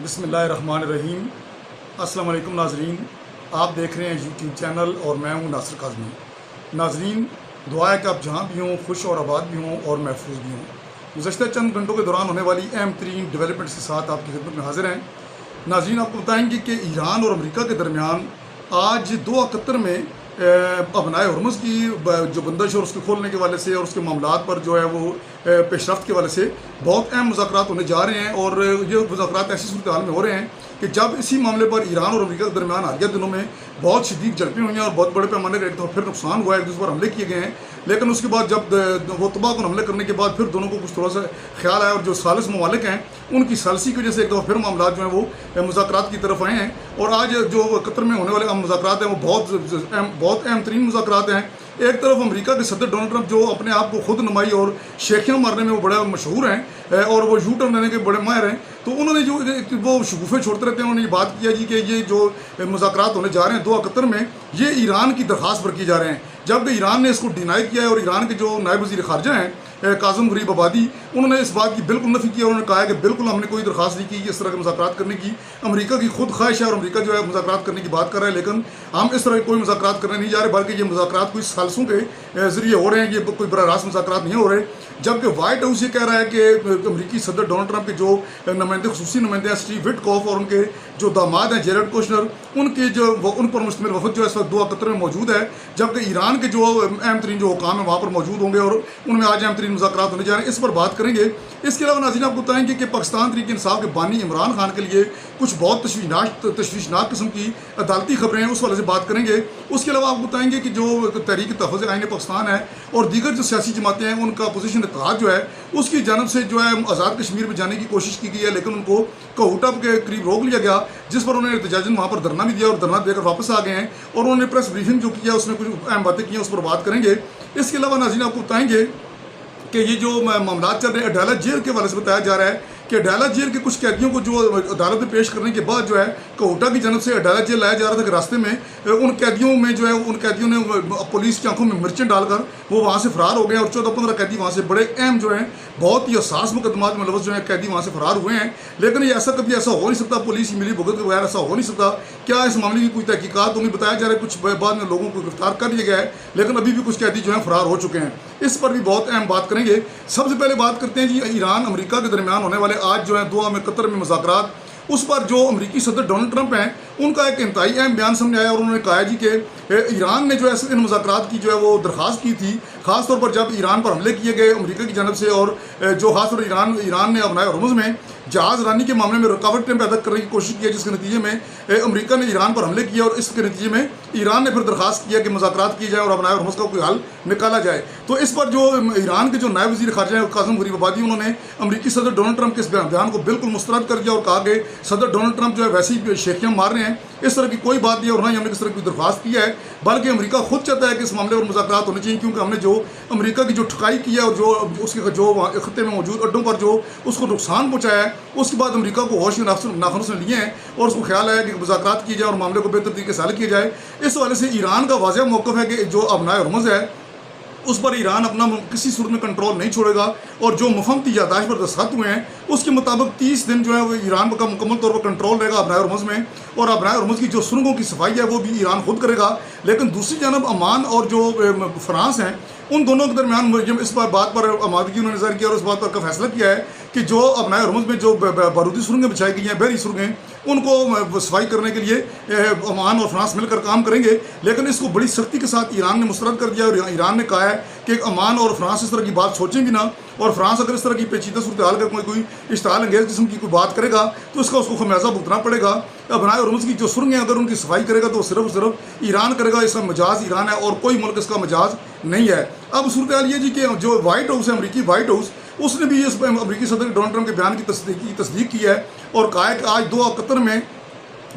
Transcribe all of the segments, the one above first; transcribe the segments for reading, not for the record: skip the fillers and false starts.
بسم اللہ الرحمن الرحیم۔ السلام علیکم ناظرین، آپ دیکھ رہے ہیں یوٹیوب چینل اور میں ہوں ناصر کاظمی۔ ناظرین، دعا ہے کہ آپ جہاں بھی ہوں خوش اور آباد بھی ہوں اور محفوظ بھی ہوں۔ گزشتہ چند گھنٹوں کے دوران ہونے والی اہم ترین ڈیولپمنٹس کے ساتھ آپ کی خدمت میں حاضر ہیں۔ ناظرین، آپ کو بتائیں گے کہ ایران اور امریکہ کے درمیان آج دوحہ قطر میں ابنائے ہرمز کی جو بندش اور اس کے کھولنے کے حوالے سے اور اس کے معاملات پر جو ہے وہ پیش رفت کے حوالے سے بہت اہم مذاکرات ہونے جا رہے ہیں، اور یہ مذاکرات ایسی صورتحال میں ہو رہے ہیں کہ جب اسی معاملے پر ایران اور امریکہ کے درمیان حالیہ دنوں میں بہت شدید جھڑپیں ہوئی ہیں اور بہت بڑے پیمانے کا ایک دفعہ پھر نقصان ہوا ہے، ایک دوسرے پر حملے کیے گئے ہیں، لیکن اس کے بعد جب وہ تباہ کن حملے کرنے کے بعد پھر دونوں کو کچھ تھوڑا سا خیال آیا، اور جو ثالث ممالک ہیں ان کی ثالثی کی وجہ سے ایک دفعہ پھر معاملات جو ہیں وہ مذاکرات کی طرف آئے ہیں۔ اور آج جو قطر میں ہونے والے مذاکرات ہیں وہ بہت اہم ترین مذاکرات ہیں۔ ایک طرف امریکہ کے صدر ڈونلڈ ٹرمپ جو اپنے آپ کو خود نمائی اور شیخیاں مارنے میں وہ بڑے مشہور ہیں اور وہ یو ٹرن لینے کے بڑے ماہر ہیں، تو انہوں نے جو وہ شگوفے چھوڑتے رہتے ہیں، انہوں نے یہ بات کیا کہ یہ جو مذاکرات ہونے جا رہے ہیں دوحہ قطر میں، یہ ایران کی درخواست پر کیے جا رہے ہیں، جبکہ ایران نے اس کو ڈینائی کیا ہے۔ اور ایران کے جو نائب وزیر خارجہ ہیں کاظم غریب آبادی، انہوں نے اس بات کی بالکل نفی کی، اور انہوں نے کہا ہے کہ بالکل ہم نے کوئی درخواست نہیں کی اس طرح کے مذاکرات کرنے کی، امریکہ کی خود خواہش ہے اور امریکہ جو ہے مذاکرات کرنے کی بات کر رہا ہے، لیکن ہم اس طرح کے کوئی مذاکرات کرنے نہیں جا رہے، بلکہ یہ مذاکرات کوئی ثالثوں کے ذریعے ہو رہے ہیں، یہ کوئی براہ راست مذاکرات نہیں ہو رہے۔ جبکہ وائٹ ہاؤس یہ کہہ رہا ہے کہ امریکی صدر ڈونلڈ ٹرمپ کے جو نمائندے خصوصی نمائندے ہیں اسٹیو وٹکوف اور ان کے جو داماد ہیں جیرڈ کوشنر، ان پر مشتمل وفد جو ہے اس وقت دوحہ قطر میں موجود ہے، جبکہ ایران کے جو اہم ترین جو حکام ہیں وہاں پر موجود ہوں گے، اور ان میں آج اہم ترین مذاکرات ہونے جا رہے ہیں، اس پر بات کریں گے۔ اس کے علاوہ ناظرین آپ کو بتائیں گے کہ پاکستان تحریک انصاف کے بانی عمران خان کے لیے کچھ بہت تشویشناک قسم کی عدالتی خبریں ہیں، اس والے سے بات کریں گے۔ اس کے علاوہ آپ کو بتائیں گے کہ جو تحریک تحفظ آئین پاکستان ہے اور دیگر جو سیاسی جماعتیں ہیں ان کا اپوزیشن اتحاد جو ہے اس کی جانب سے جو ہے آزاد کشمیر میں جانے کی کوشش کی گئی ہے، لیکن ان کو کوہوٹا کے قریب روک لیا گیا، جس پر انہوں نے احتجاجاً وہاں پر دھرنا بھی دیا اور دھرنا دے کر واپس آ گئے ہیں، اور انہوں نے پریس بریفنگ جو کیا اس میں کچھ اہم باتیں کی ہیں، اس پر بات کریں گے۔ اس کے علاوہ ناظرین آپ کو بتائیں گے کہ یہ جو معاملات چل رہے ہیں اڈالہ جیل کے حوالے سے بتایا جا رہا ہے کہ اڈالہ جیل کے کچھ قیدیوں کو جو عدالت میں پیش کرنے کے بعد جو ہے کوہوٹا کی جانب سے اڈالہ جیل لایا جا رہا تھا کہ راستے میں ان قیدیوں نے پولیس کی آنکھوں میں مرچیں ڈال کر وہ وہاں سے فرار ہو گئے، اور 14-15 قیدی وہاں سے بڑے اہم جو ہیں بہت ہی حساس مقدمات میں ملوث جو ہیں قیدی وہاں سے فرار ہوئے ہیں، لیکن یہ کبھی ایسا ہو نہیں سکتا، پولیس کی ملی بھگت کے بغیر ایسا ہو نہیں سکتا۔ کیا اس معاملے کی کوئی تحقیقات انہیں بتایا جا رہا ہے، کچھ بعد میں لوگوں کو گرفتار کر لیا گیا ہے، لیکن ابھی بھی کچھ قیدی جو ہیں فرار ہو چکے ہیں، اس پر بھی بہت اہم بات کریں گے۔ سب سے پہلے بات کرتے ہیں جی ایران امریکہ کے درمیان ہونے والے آج جو ہے دوحہ میں قطر میں مذاکرات، اس پر جو امریکی صدر ڈونلڈ ٹرمپ ہیں ان کا ایک انتہائی اہم بیان سامنے آیا، اور انہوں نے کہا جی کہ ایران نے جو ہے ان مذاکرات کی جو ہے وہ درخواست کی تھی، خاص طور پر جب ایران پر حملے کیے گئے امریکہ کی جانب سے، اور جو خاص طور ایران نے ابنائے ہرمز میں جہاز رانی کے معاملے میں رکاوٹیں پیدا کرنے کی کوشش کی ہے، جس کے نتیجے میں امریکہ نے ایران پر حملے کیا، اور اس کے نتیجے میں ایران نے پھر درخواست کیا کہ مذاکرات کیے جائے اور ابنائے ہرمز کا کوئی حل نکالا جائے۔ تو اس پر جو ایران کے جو نائب وزیر خارجہ ہیں کاظم غریب آبادی، انہوں نے امریکی صدر ڈونلڈ ٹرمپ کے اس بیان کو بالکل مسترد کر دیا اور کہا کہ صدر ڈونلڈ ٹرمپ جو ہے ویسے ہی شیخیاں مار رہے ہیں، اس طرح کی کوئی بات نہیں ہے، اور نہ ہی ہم نے کس طرح کی درخواست کی ہے، بلکہ امریکہ خود چاہتا ہے کہ اس معاملے پر مذاکرات ہونے چاہیے، کیونکہ ہم نے جو امریکہ کی جو ٹھکائی کی ہے اور جو اس کے جو خطے میں موجود اڈوں پر جو اس کو نقصان پہنچایا ہے، اس کے بعد امریکہ کو ہوش ناخنوں سے لیے ہیں، اور اس کو خیال ہے کہ مذاکرات کیے جائے اور معاملے کو بہتر طریقے سے حل کیا جائے۔ اس حوالے سے ایران کا واضح موقف ہے کہ جو ابنائے ہرمز ہے اس پر ایران اپنا کسی صورت میں کنٹرول نہیں چھوڑے گا، اور جو مفہومی یادداشت پر دستخط ہوئے ہیں اس کے مطابق 30 دن جو ہے وہ ایران کا مکمل طور پر کنٹرول رہے گا ابنائے ہرمز میں، اور ابنائے ہرمز کی جو سرنگوں کی صفائی ہے وہ بھی ایران خود کرے گا۔ لیکن دوسری جانب عمان اور جو فرانس ہیں ان دونوں کے درمیان اس بات پر آمادگی انہوں نے ظاہر کیا اور اس بات پر کا فیصلہ کیا ہے کہ جو ابنائے ہرمز میں جو بارودی سرنگیں بچھائی گئی ہیں، بحری سرنگیں، ان کو صفائی کرنے کے لیے عمان اور فرانس مل کر کام کریں گے، لیکن اس کو بڑی سختی کے ساتھ ایران نے مسترد کر دیا، اور ایران نے کہا ہے کہ عمان اور فرانس اس طرح کی بات سوچیں بھی نہ، اور فرانس اگر اس طرح کی پیچیدہ صورتحال کر کوئی اشتعال انگیز قسم کی کوئی بات کرے گا تو اس کو خمیازہ بھگتنا پڑے گا۔ ابنائے ہرمز کی جو سرنگیں اگر ان کی صفائی کرے گا تو صرف اور صرف ایران کرے گا، اس کا مجاز ایران ہے اور کوئی ملک اس کا مجاز نہیں ہے۔ اب صورتحال یہ جی کہ جو وائٹ ہاؤس ہے، امریکی وائٹ ہاؤس، اس نے بھی اس امریکی صدر ڈونلڈ ٹرمپ کے بیان کی تصدیق کی ہے، اور کہا ہے کہ آج دوحہ قطر میں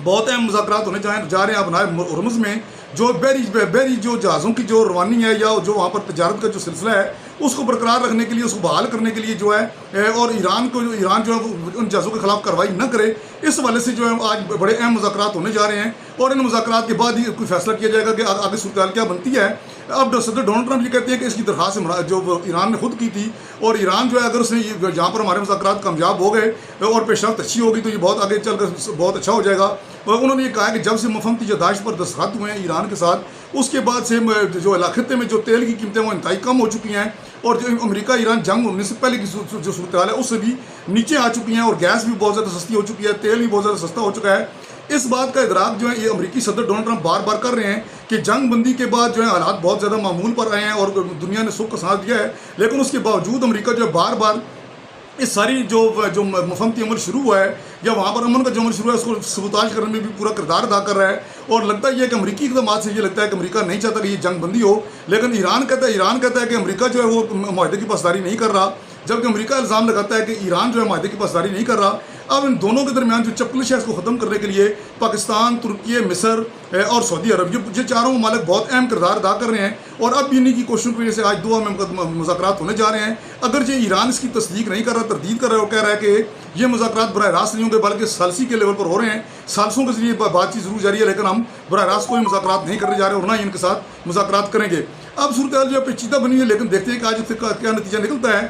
بہت اہم مذاکرات ہونے جا رہے ہیں ابنائے ہرمز میں، جو بحری جو جہازوں کی جو روانی ہے یا جو وہاں پر تجارت کا جو سلسلہ ہے اس کو برقرار رکھنے کے لیے، اس کو بحال کرنے کے لیے جو ہے اور ایران جو ہے ان جہازوں کے خلاف کارروائی نہ کرے، اس حوالے سے جو ہے آج بڑے اہم مذاکرات ہونے جا رہے ہیں، اور ان مذاکرات کے بعد ہی کوئی فیصلہ کیا جائے گا کہ آگے صورتحال کیا بنتی ہے۔ اب صدر ڈونلڈ ٹرمپ یہ کہتے ہیں کہ اس کی درخواست جو ایران نے خود کی تھی، اور ایران جو ہے اگر اس نے جہاں پر ہمارے مذاکرات کامیاب ہو گئے اور پیش رفت اچھی ہوگی تو یہ بہت آگے چل کر بہت اچھا ہو جائے گا۔ اور انہوں نے یہ کہا کہ جب سے مفہومتی یادداشت پر دستخط ہوئے ہیں ایران کے ساتھ، اس کے بعد سے جو خطے میں جو تیل کی قیمتیں وہ انتہائی کم ہو چکی ہیں، اور جو امریکہ ایران جنگ ہونے سے پہلے کی جو صورتحال ہے اس سے بھی نیچے آ چکی ہیں، اور گیس بھی بہت زیادہ سستی ہو چکی ہے، تیل بھی بہت زیادہ سستا ہو چکا ہے۔ اس بات کا ادراک جو ہے یہ امریکی صدر ڈونلڈ ٹرمپ بار بار کر رہے ہیں کہ جنگ بندی کے بعد جو ہے حالات بہت زیادہ معمول پر آئے ہیں اور دنیا نے سکھ کا ساتھ دیا ہے، لیکن اس کے باوجود امریکہ جو ہے بار بار اس ساری جو مفہومتی عمل شروع ہوا ہے یا وہاں پر امن کا جو عمل شروع ہے اس کو سبوتاژ کرنے میں بھی پورا کردار ادا کر رہا ہے۔ اور لگتا یہ ہے کہ امریکی اقدامات سے یہ لگتا ہے کہ امریکہ نہیں چاہتا کہ یہ جنگ بندی ہو، لیکن ایران کہتا ہے کہ امریکہ جو ہے وہ معاہدے کی پاسداری نہیں کر رہا، جبکہ امریکہ الزام لگاتا ہے کہ ایران جو ہے معاہدے کی پاسداری نہیں کر رہا۔ اب ان دونوں کے درمیان جو چپکلش ہے اس کو ختم کرنے کے لیے پاکستان، ترکی، مصر اور سعودی عرب یہ چاروں ممالک بہت اہم کردار ادا کر رہے ہیں، اور اب بھی انہیں کی کوششوں کی وجہ سے آج دوحہ میں مذاکرات ہونے جا رہے ہیں۔ اگرچہ ایران اس کی تصدیق نہیں کر رہا، تردید کر رہا ہے، اور کہہ رہا ہے کہ یہ مذاکرات براہ راست نہیں ہوں گے بلکہ ثالثی کے لیول پر ہو رہے ہیں، ثالثوں کے ذریعے بات چیت ضرور جاری ہے، لیکن ہم براہ راست کوئی مذاکرات نہیں کرنے جا رہے اور نہ ہی ان کے ساتھ مذاکرات کریں گے۔ اب صورتحال جو ہے پیچیدہ بنی ہے، لیکن دیکھتے ہیں کہ آج کیا نتیجہ نکلتا ہے۔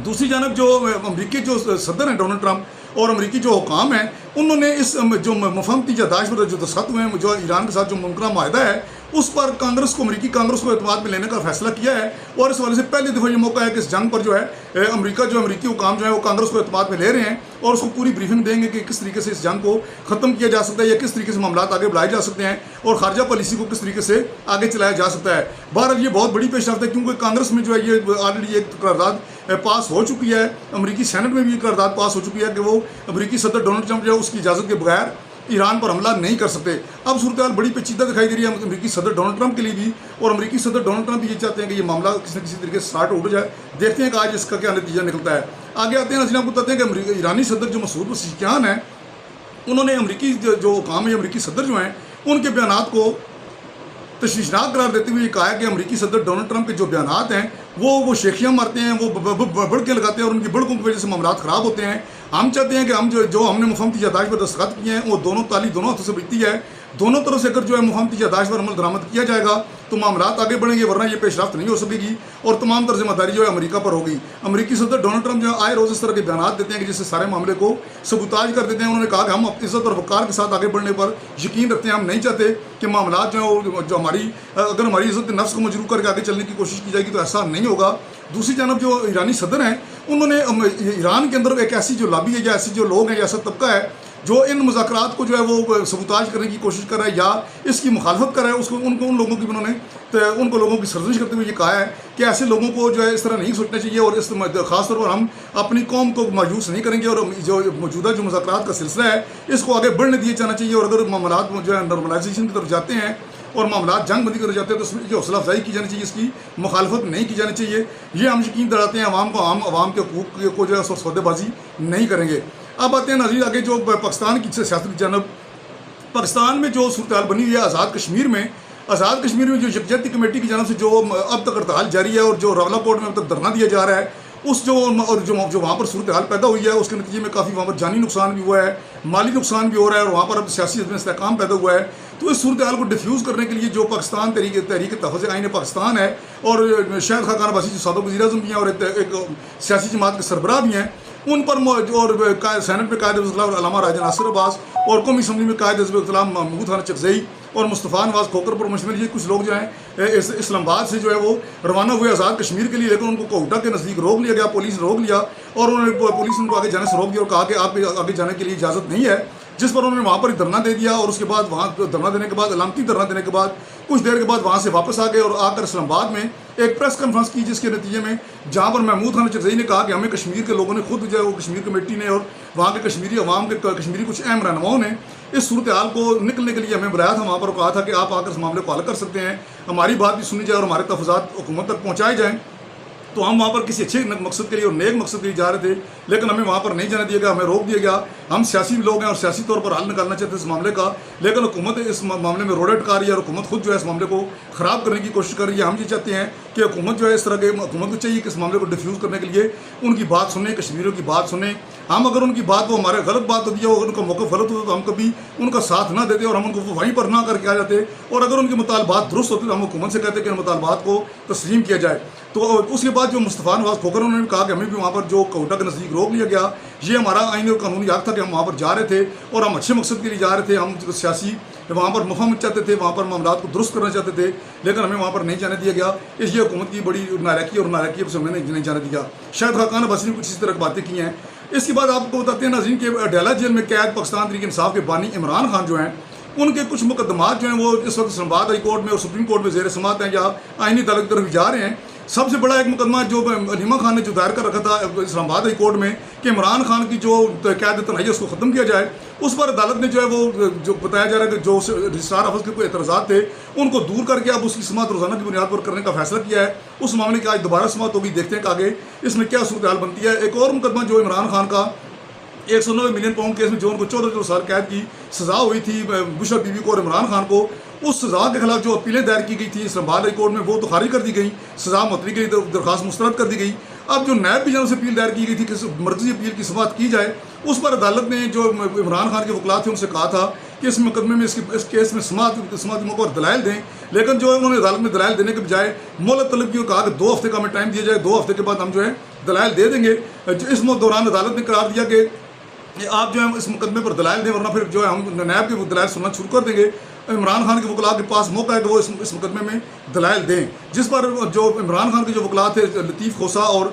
دوسری جانب جو امریکی جو صدر ہیں ڈونلڈ ٹرمپ اور امریکی جو حکام ہیں، انہوں نے اس جو مفہومتی یادداشت پر جو دستخط ہوئے ہیں جو ایران کے ساتھ جو ممکنہ معاہدہ ہے اس پر امریکی کانگریس کو اعتماد میں لینے کا فیصلہ کیا ہے، اور اس حوالے سے پہلی دفعہ یہ موقع ہے کہ اس جنگ پر جو ہے امریکی حکام جو ہے وہ کانگریس کو اعتماد میں لے رہے ہیں اور اس کو پوری بریفنگ دیں گے کہ کس طریقے سے اس جنگ کو ختم کیا جا سکتا ہے یا کس طریقے سے معاملات آگے بڑھائے جا سکتے ہیں اور خارجہ پالیسی کو کس طریقے سے آگے چلایا جا سکتا ہے۔ بہرحال یہ بہت بڑی پیش رفت ہے کیونکہ کانگریس میں جو ہے یہ آلریڈی ایک قرارداد پاس ہو چکی ہے، امریکی سینٹ میں بھی یہ قرارداد پاس ہو چکی ہے کہ وہ امریکی صدر ڈونلڈ ٹرمپ جو ہے اس کی اجازت کے بغیر ایران پر حملہ نہیں کر سکتے۔ اب صورتحال بڑی پیچیدہ دکھائی دے رہی ہے امریکی صدر ڈونلڈ ٹرمپ کے لیے بھی، اور امریکی صدر ڈونلڈ ٹرمپ بھی یہ چاہتے ہیں کہ یہ معاملہ کسی نہ کسی طریقے سے سٹارٹ ہو جائے۔ دیکھتے ہیں کہ آج اس کا کیا نتیجہ نکلتا ہے۔ آگے آتے ہیں، ناظرین آپ کو بتاتے ہیں کہ ایرانی صدر جو مسعود پزشکیان ہیں، انہوں نے امریکی جو حکام ہیں، امریکی صدر جو ہیں، ان کے بیانات کو تشویشناک قرار دیتے ہوئے یہ کہا ہے کہ امریکی صدر ڈونلڈ ٹرمپ کے جو بیانات ہیں وہ شیخیاں مارتے ہیں، وہ بڑکیں لگاتے ہیں اور ان کی بڑکوں کی وجہ سے معاملات خراب ہوتے ہیں۔ ہم چاہتے ہیں کہ ہم جو ہم نے مفہومتی یادداشت پر دستخط کیے ہیں وہ دونوں ہاتھوں سے بجتی ہے، دونوں طرف سے اگر جو ہے مفہومتی یادداشت پر عمل درآمد کیا جائے گا تو معاملات آگے بڑھیں گے، ورنہ یہ پیش رفت نہیں ہو سکے گی اور تمام ذمہ داری جو ہے امریکہ پر ہوگی۔ امریکی صدر ڈونلڈ ٹرمپ جو ہے آئے روز اس طرح کے بیانات دیتے ہیں کہ جس سے سارے معاملے کو سبوتاژ کر دیتے ہیں۔ انہوں نے کہا کہ ہم عزت اور وقار کے ساتھ آگے بڑھنے پر یقین رکھتے ہیں، ہم نہیں چاہتے کہ معاملات جو ہیں جو اگر ہماری عزت نفس کو مجروح کر کے آگے چلنے کی کوشش کی جائے گی تو ایسا نہیں ہوگا۔ دوسری جانب جو ایرانی صدر ہیں انہوں نے ایران کے اندر ایک ایسی جو لابی ہے یا ایسی جو لوگ ہیں یا ایسا طبقہ ہے جو ان مذاکرات کو جو ہے وہ سبوتاژ کرنے کی کوشش کر رہا ہے یا اس کی مخالفت کر رہا ہے، ان لوگوں کی انہوں نے لوگوں کی سرزنش کرتے ہوئے یہ کہا ہے کہ ایسے لوگوں کو جو ہے اس طرح نہیں سوچنا چاہیے، اور اس خاص طور پر ہم اپنی قوم کو مایوس نہیں کریں گے، اور جو موجودہ جو مذاکرات کا سلسلہ ہے اس کو آگے بڑھنے دیے جانا چاہیے، اور اگر معاملات جو ہے نارملائزیشن کی طرف جاتے ہیں اور معاملات جنگ بندی کرنے جاتے ہیں تو اس میں جو حوصلہ افزائی کی جانی چاہیے، اس کی مخالفت نہیں کی جانی چاہیے۔ یہ ہم یقین دلاتے ہیں عوام کو، عوام کے حقوق کو جو ہے سودے بازی نہیں کریں گے۔ اب آتے ہیں ناظرین آگے جو پاکستان کی سیاست کی جانب۔ پاکستان میں جو صورتحال بنی ہوئی ہے آزاد کشمیر میں جو یکجہتی کمیٹی کی جانب سے جو اب تک ہڑتال جاری ہے اور جو راولہ کوٹ میں اب تک دھرنا دیا جا رہا ہے، اس جو وہاں پر صورتحال پیدا ہوئی ہے اس کے نتیجے میں کافی وہاں پر جانی نقصان بھی ہوا ہے، مالی نقصان بھی ہو رہا ہے، اور وہاں پر اب سیاسی عدم استحکام پیدا ہوا ہے۔ تو اس صورتحال کو ڈیفیوز کرنے کے لیے جو پاکستان تحریک تحفظ آئین پاکستان ہے اور شاہد خاقان عباسی جو سابق وزیر اعظم بھی ہیں اور ایک سیاسی جماعت کے سربراہ بھی ہیں، ان پر اور سینٹ میں قائد حزب اختلاف علامہ راجہ ناصر عباس اور قومی اسمبلی میں قائد حزب اختلاف محمود خان چکزئی اور مصطفیٰ نواز کھوکر پر مشتمل یہ کچھ لوگ جو ہیں اسلام آباد سے جو ہے وہ روانہ ہوئے آزاد کشمیر کے لیے، لیکن ان کو کوئٹہ کے نزدیک روک لیا گیا، پولیس نے روک لیا اور پولیس نے ان کو آگے جانے سے روک دیا اور کہا کہ آپ آگے جانے کے لیے اجازت نہیں ہے، جس پر انہوں نے وہاں پر دھرنا دے دیا، اور اس کے بعد وہاں دھرنا دینے کے بعد علامتی دھرنا دینے کے بعد کچھ دیر کے بعد وہاں سے واپس آ گئے اور آ کر اسلام آباد میں ایک پریس کانفرنس کی، جس کے نتیجے میں جہاں پر محمود خان چکزئی نے کہا کہ ہمیں کشمیر کے لوگوں نے خود جو ہے وہ کشمیر کمیٹی نے اور وہاں کے کشمیری عوام کے کشمیری کچھ اہم رہنماؤں نے اس صورتحال کو نکلنے کے لیے ہمیں بلایا تھا، وہاں پر کہا تھا کہ آپ آ کر اس معاملے کو حل کر سکتے ہیں، ہماری بات بھی سنی جائے اور ہمارے تحفظات حکومت تک پہنچائے جائیں۔ تو ہم وہاں پر کسی اچھے مقصد کے لیے اور نیک مقصد کے لیے جا رہے تھے، لیکن ہمیں وہاں پر نہیں جانے دیا گیا، ہمیں روک دیا گیا۔ ہم سیاسی لوگ ہیں اور سیاسی طور پر حل نکالنا چاہتے ہیں اس معاملے کا، لیکن حکومت اس معاملے میں روڑے اٹکا رہی ہے اور حکومت خود جو ہے اس معاملے کو خراب کرنے کی کوشش کر رہی ہے۔ ہم یہ چاہتے ہیں کہ حکومت جو ہے اس طرح کے حکومت کو چاہیے کہ اس معاملے کو ڈیفیوز کرنے کے لیے ان کی بات سنیں، کشمیریوں کی بات سنیں۔ ہم اگر ان کی بات کو ہمارے غلط بات ہوتی ہے اور ان کا موقف غلط ہوتا تو ہم کبھی ان کا ساتھ نہ دیتے اور ہم ان کو وہیں پر نہ کر کے آ جاتے، اور اگر ان کے مطالبات درست ہوتے تو ہم حکومت سے کہتے کہ ان مطالبات کو تسلیم کیا جائے۔ تو اس کے بعد جو مصطفیٰ نواز کھوکھر انہوں نے کہا کہ ہمیں بھی وہاں پر جو کوئٹہ کے نزدیک روک لیا گیا، یہ ہمارا آئینی اور قانونی حق تھا کہ ہم وہاں پر جا رہے تھے اور ہم اچھے مقصد کے لیے جا رہے تھے، ہم سیاسی وہاں پر مفہوم چاہتے تھے، وہاں پر معاملات کو درست کرنا چاہتے تھے، لیکن ہمیں وہاں پر نہیں جانے دیا گیا۔ اس لیے حکومت کی بڑی نالائکی اور نالائکی سے ہمیں نہیں جانے دیا۔ شاہد خاقان عباسی نے کچھ اسی طرح کی باتیں کی ہیں۔ اس کے بعد آپ کو بتاتے ہیں ناظرین کہ اڈیالہ جیل میں قید پاکستان تحریک انصاف کے بانی عمران خان جو ہیں، ان کے کچھ مقدمات جو ہیں وہ اس وقت اسلام آباد ہائی کورٹ میں اور سپریم کورٹ میں زیر سماعت ہیں یا آئینی عدالت کی طرف جا رہے ہیں۔ سب سے بڑا ایک مقدمہ جو علیمہ خان نے جو دائر کر رکھا تھا اسلام آباد ہائی کورٹ میں کہ عمران خان کی جو قید تنہائی اس کو ختم کیا جائے، اس پر عدالت نے جو ہے وہ جو بتایا جا رہا ہے کہ جو رجسٹرار آفس کے کوئی اعتراضات تھے ان کو دور کر کے اب اس کی سماعت روزانہ کی بنیاد پر کرنے کا فیصلہ کیا ہے۔ اس معاملے کی آج دوبارہ سماعت ہوگی، دیکھتے ہیں کہ آگے اس میں کیا صورتحال بنتی ہے۔ ایک اور مقدمہ جو عمران خان کا 190 ملین پاؤنڈ کیس میں جو ان کو 14 سال قید کی سزا ہوئی تھی بشرا بی بی کو اور عمران خان کو، اس سزا کے خلاف جو اپیلیں دائر کی گئی تھیں اسلام آباد ہائی کورٹ میں وہ تو خارج کر دی گئی، سزا معطلی کی درخواست مسترد کر دی گئی۔ اب جو نیب کی جانب سے اپیل دائر کی گئی تھی کہ مرکزی اپیل کی سماعت کی جائے، اس پر عدالت نے جو عمران خان کے وکلاء تھے ان سے کہا تھا کہ اس مقدمے میں اس کیس میں سماعت موقع پر دلائل دیں، لیکن جو انہوں نے عدالت میں دلائل دینے کے بجائے مہلت طلب کی اور کہا کہ 2 ہفتے کا ہمیں ٹائم دیا جائے، 2 ہفتے کے بعد ہم جو ہے دلائل دے دیں گے۔ اس دوران عدالت نے قرار دیا کہ آپ جو ہے اس مقدمے پر دلائل دیں ورنہ پھر جو ہے ہم نیب کے دلائل سننا شروع کر دیں گے۔ عمران خان کے وکلاء کے پاس موقع ہے کہ وہ اس مقدمے میں دلائل دیں، جس پر جو عمران خان کے جو وکلاء تھے لطیف خوسا اور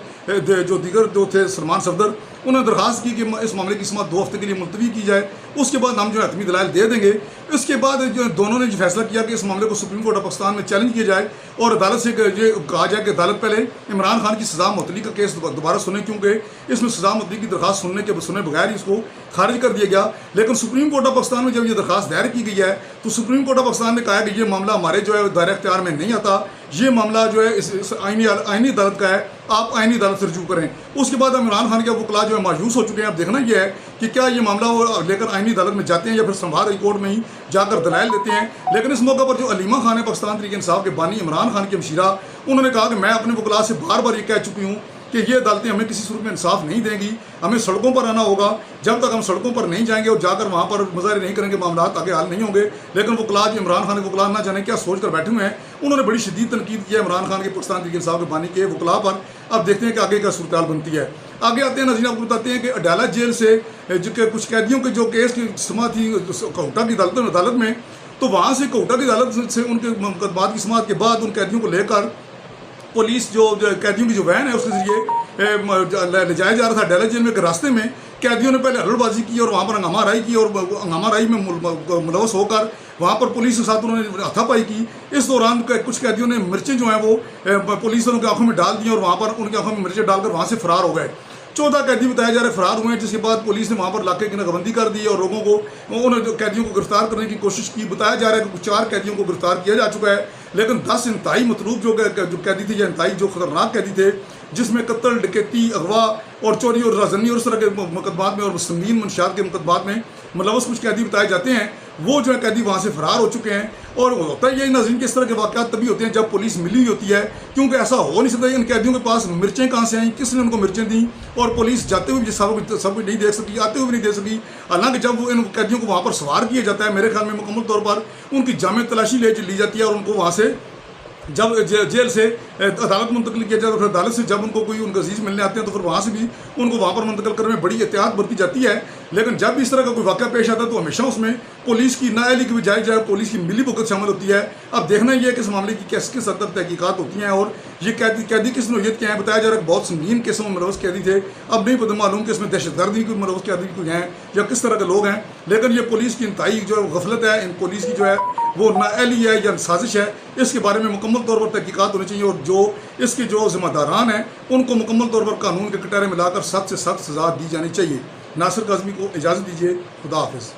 جو دیگر جو تھے سلمان صفدر، انہوں نے درخواست کی کہ اس معاملے کی سماعت 2 ہفتے کے لیے ملتوی کی جائے، اس کے بعد ہم جو ہے حتمی دلائل دے دیں گے۔ اس کے بعد جو دونوں نے جو فیصلہ کیا کہ اس معاملے کو سپریم کورٹ آف پاکستان میں چیلنج کیا جائے اور عدالت سے یہ کہا جائے کہ عدالت پہلے عمران خان کی سزا معطلی کا کیس دوبارہ سنے، کیونکہ اس میں سزا معطلی کی درخواست سنے بغیر ہی اس کو خارج کر دیا گیا۔ لیکن سپریم کورٹ آف پاکستان میں جب یہ درخواست دائر کی گئی ہے تو سپریم کورٹ آف پاکستان نے کہا کہ یہ معاملہ ہمارے جو ہے دائرہ اختیار میں نہیں آتا، یہ معاملہ جو ہے اس آئینی عدالت کا ہے، آپ آئینی عدالت سے رجوع کریں۔ اس کے بعد عمران خان کے وکلاء جو ہے مایوس ہو چکے ہیں۔ اب دیکھنا یہ ہے کہ کیا یہ معاملہ وہ لے کر آئینی عدالت میں جاتے ہیں یا پھر اسلام آباد ہائی کورٹ میں ہی جا کر دلائل دیتے ہیں۔ لیکن اس موقع پر جو علیمہ خان ہے پاکستان تحریک انصاف کے بانی عمران خان کی ہمشیرہ، انہوں نے کہا کہ میں اپنے وکلاء سے بار بار یہ کہہ چکی ہوں کہ یہ عدالتیں ہمیں کسی صورت میں انصاف نہیں دیں گی، ہمیں سڑکوں پر آنا ہوگا۔ جب تک ہم سڑکوں پر نہیں جائیں گے اور جا کر وہاں پر مظاہرے نہیں کریں گے معاملات آگے حل نہیں ہوں گے۔ لیکن وکلاء جو عمران خان کے وکلاء نہ جانے کیا سوچ کر بیٹھے ہوئے ہیں، انہوں نے بڑی شدید تنقید کی ہے عمران خان کے پاکستان تحریک انصاف کے بانی کے وکلاء پر۔ اب دیکھتے ہیں کہ آگے کیا صورتحال بنتی ہے۔ آگے آتے ہیں ناظرین، آپ کو بتاتے ہیں کہ اڈیالہ جیل سے کچھ قیدیوں کے جو کیس کی سماعت تھی کوئٹہ کی عدالت میں، تو وہاں سے کوئٹہ کی عدالت سے ان کے مقدمات کی سماعت کے بعد ان قیدیوں کو لے کر پولیس جو قیدیوں کی جو وین ہے اس کے ذریعے لے جایا جا رہا تھا اڈیالہ جیل میں۔ کہ راستے میں قیدیوں نے پہلے ہلڑ بازی کی اور وہاں پر ہنگامہ آرائی کی اور ہنگامہ آرائی میں ملوث ہو کر وہاں پر پولیس کے ساتھ انہوں نے ہاتھا پائی کی۔ اس دوران کچھ قیدیوں نے مرچیں جو ہیں وہ پولیس والوں کی آنکھوں میں ڈال دیں اور وہاں پر ان کی آنکھوں میں مرچیں ڈال کر وہاں سے فرار ہو گئے۔ 14 قیدی بتایا جا رہے فرار ہوئے ہیں، جس کے بعد پولیس نے وہاں پر علاقے کی ناکابندی کر دی اور لوگوں کو انہوں قیدیوں کو گرفتار کرنے کی کوشش کی۔ بتایا جا رہا ہے کہ 4 قیدیوں کو گرفتار کیا جا چکا ہے، لیکن 10 انتہائی مطلوب جو قیدی تھے یا انتہائی جو خطرناک قیدی تھے، جس میں قتل، ڈکیتی، اغوا اور چوری اور رازنی اور اس طرح کے مقدمات میں اور سنگین منشیات کے مقدمات میں ملوث کچھ قیدی بتائے جاتے ہیں، وہ جو ہے قیدی وہاں سے فرار ہو چکے ہیں۔ اور ہوتا ہے یہ ناظرین کہ اس طرح کے واقعات تبھی ہوتے ہیں جب پولیس ملی ہوئی ہوتی ہے، کیونکہ ایسا ہو نہیں سکتا ان قیدیوں کے پاس مرچیں کہاں سے آئیں، کس نے ان کو مرچیں دیں، اور پولیس جاتے ہوئے بھی سب کچھ نہیں دیکھ سکی، آتے ہوئے بھی نہیں دیکھ سکی۔ حالانکہ جب وہ ان قیدیوں کو وہاں پر سوار کیا جاتا ہے، میرے خیال میں مکمل طور پر ان کی جامع تلاشی لی جاتی ہے اور ان کو وہاں سے جب جیل سے عدالت منتقل کیا جاتا ہے، پھر عدالت سے جب ان کو کوئی ان عزیز ملنے آتے ہیں تو پھر وہاں سے بھی ان کو وہاں پر منتقل کرنے میں بڑی احتیاط برتی جاتی ہے۔ لیکن جب اس طرح کا کوئی واقعہ پیش آتا ہے تو ہمیشہ اس میں پولیس کی نااہلی کی بجائے جو ہے پولیس کی ملی بھگت شامل ہوتی ہے۔ اب دیکھنا یہ ہے کہ اس معاملے کی کس حد تک تحقیقات ہوتی ہیں اور یہ قیدی کس نوعیت کے ہیں۔ بتایا جا رہا ہے کہ بہت سنگین قسم میں ملوث قیدی تھے، اب نہیں پتہ معلوم کہ اس میں دہشت گردی کوئی ملوث قیدی کوئی ہیں یا کس طرح کے لوگ ہیں، لیکن یہ پولیس کی انتہائی جو ہے غفلت ہے، ان پولیس کی جو ہے وہ نااہلی ہے یا سازش ہے، اس کے بارے میں مکمل طور پر تحقیقات ہونی چاہیے اور جو اس کے جو ذمہ داران ہیں ان کو مکمل طور پر قانون کے کٹہرے میں لا کر سخت سے سخت سزا دی جانی چاہیے۔ ناصر کاظمی کو اجازت دیجیے، خدا حافظ۔